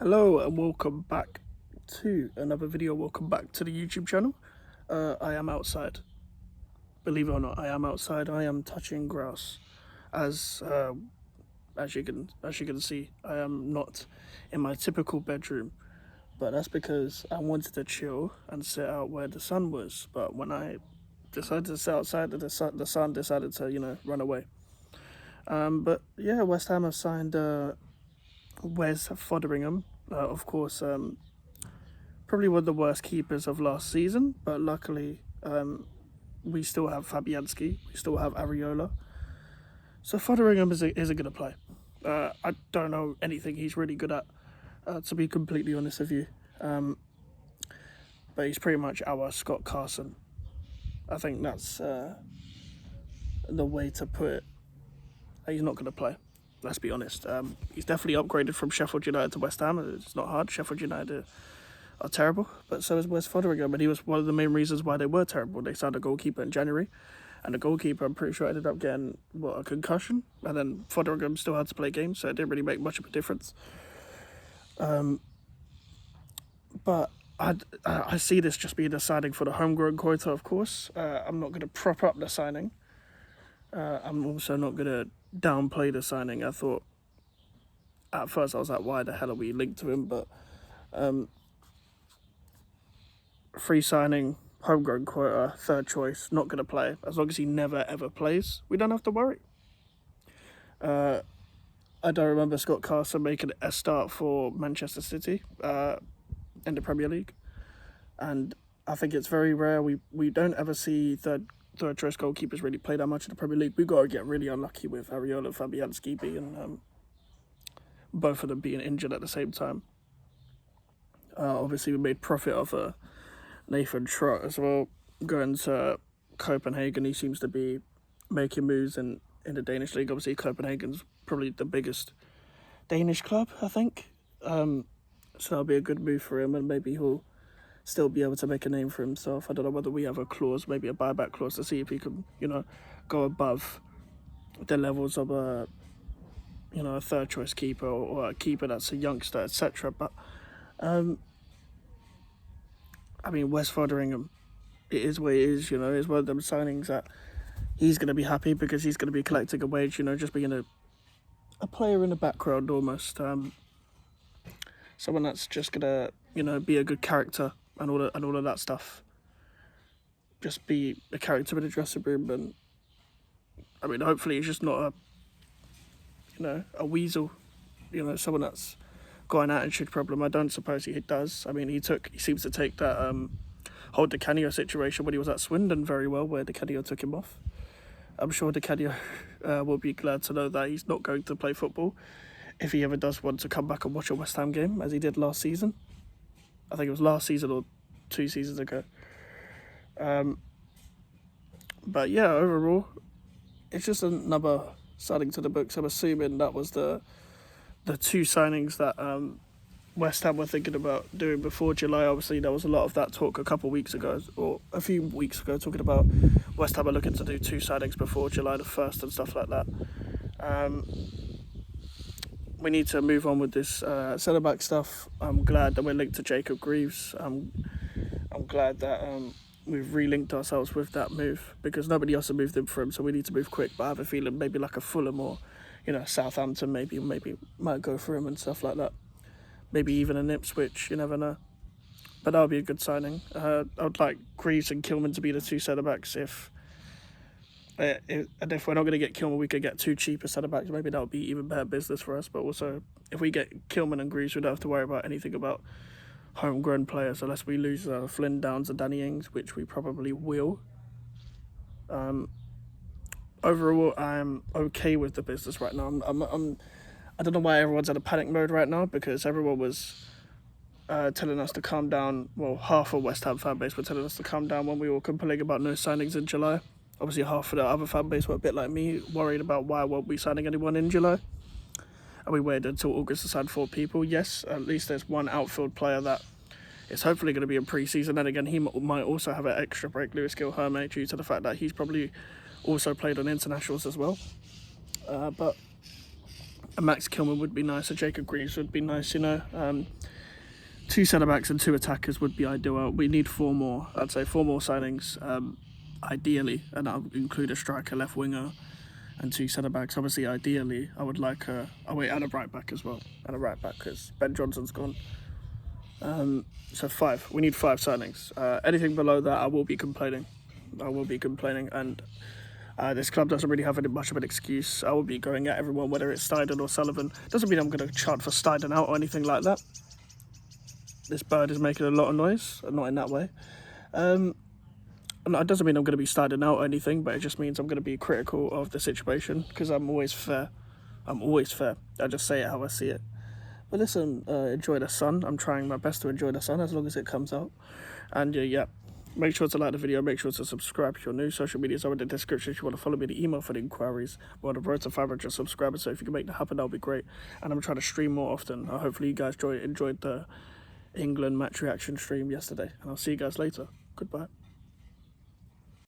Hello and welcome back to another video. Welcome back to the YouTube channel. I am outside. Believe it or not, I am outside. I am touching grass. As you can see, I am not in my typical bedroom, but that's because I wanted to chill and sit out where the sun was. But when I decided to sit outside, the sun decided to run away. But yeah, West Ham have signed Wes Foderingham. Of course, probably one of the worst keepers of last season, but luckily we still have Fabianski, we still have Areola. So Foderingham isn't going to play. I don't know anything he's really good at, to be completely honest with you. But he's pretty much our Scott Carson. I think that's the way to put it. He's not going to play. Let's be honest. He's definitely upgraded from Sheffield United to West Ham. It's not hard. Sheffield United are terrible, but so is West Foderingham, and he was one of the main reasons why they were terrible. They signed a goalkeeper in January, and the goalkeeper, I'm pretty sure, ended up getting, a concussion, and then Foderingham still had to play games, so it didn't really make much of a difference. But I see this just being a signing for the homegrown quota, of course. I'm not going to prop up the signing. I'm also not going to downplay the signing. I thought, at first I was like, why the hell are we linked to him? But free signing, homegrown quota, third choice, not going to play. As long as he never ever plays, we don't have to worry. I don't remember Scott Carson making a start for Manchester City in the Premier League, and I think it's very rare. We don't ever see third choice goalkeepers really play that much in the Premier League. We got to get really unlucky with Areola and Fabianski being both of them being injured at the same time. Obviously, we made profit of Nathan Trott as well, going to Copenhagen. He seems to be making moves in the Danish league. Obviously, Copenhagen's probably the biggest Danish club, I think. So that'll be a good move for him, and maybe he'll still be able to make a name for himself. I don't know whether we have a clause, maybe a buyback clause, to see if he can, go above the levels of a third choice keeper or a keeper that's a youngster, etc. But I mean, West Foderingham, it is what it is. It's one of them signings that he's going to be happy because he's going to be collecting a wage. Just being a player in the background almost. Someone that's just gonna be a good character and all of that stuff. Just be a character in the dressing room, and I mean, hopefully he's just not a weasel. Someone that's got an attitude problem. I don't suppose he does. I mean, he seems to take that whole Di Canio situation when he was at Swindon very well, where Di Canio took him off. I'm sure Di Canio will be glad to know that he's not going to play football if he ever does want to come back and watch a West Ham game, as he did last season. I think it was last season or 2 seasons ago. But yeah, overall, it's just another signing to the books. I'm assuming that was the 2 signings that West Ham were thinking about doing before July. Obviously, there was a lot of that talk a couple of weeks ago, or a few weeks ago, talking about West Ham are looking to do 2 signings before July the 1st and stuff like that. We need to move on with this centre-back stuff. I'm glad that we're linked to Jacob Greaves. I'm glad that we've re-linked ourselves with that move, because nobody else has moved him for him, so we need to move quick. But I have a feeling maybe like a Fulham or Southampton maybe might go for him and stuff like that. Maybe even an Ipswich, you never know. But that would be a good signing. I would like Greaves and Kilman to be the 2 centre-backs. If we're not going to get Kilman, we could get 2 cheaper centre-backs. Maybe that would be even better business for us. But also, if we get Kilman and Greaves, we don't have to worry about anything about homegrown players, unless we lose Flynn Downs and Danny Ings, which we probably will. Overall, I'm okay with the business right now. I don't know why everyone's in a panic mode right now, because everyone was telling us to calm down. Well, half of West Ham fan base were telling us to calm down when we were complaining about no signings in July. Obviously, half of the other fan base were a bit like me, worried about why won't we signing anyone in July. And we waited until August to sign 4 people. Yes, at least there's one outfield player that is hopefully going to be in pre-season. And again, he might also have an extra break, Lewis Gilherme, due to the fact that he's probably also played on internationals as well. But A Max Kilman would be nice. A Jacob Greaves would be nice, you know. 2 centre-backs and 2 attackers would be ideal. We need 4 more. I'd say 4 more signings, ideally, and that would include a striker, left winger, and 2 centre-backs. Obviously, ideally, I would like and a right-back as well. And a right-back, because Ben Johnson's gone. So 5. We need 5 signings. Anything below that, I will be complaining. And this club doesn't really have much of an excuse. I will be going at everyone, whether it's Steiden or Sullivan. Doesn't mean I'm going to chant for Steiden out or anything like that. This bird is making a lot of noise, not in that way. And it doesn't mean I'm going to be Steiden out or anything, but it just means I'm going to be critical of the situation, because I'm always fair. I just say it how I see it. But listen, enjoy the sun. I'm trying my best to enjoy the sun as long as it comes out. And yeah, make sure to like the video, make sure to subscribe if you're new. Social medias are in the description if you want to follow me. The email for the inquiries. We're on the road to 500 subscribers, so if you can make that happen, that'll be great. And I'm trying to stream more often. Hopefully you guys enjoyed the England match reaction stream yesterday. And I'll see you guys later. Goodbye.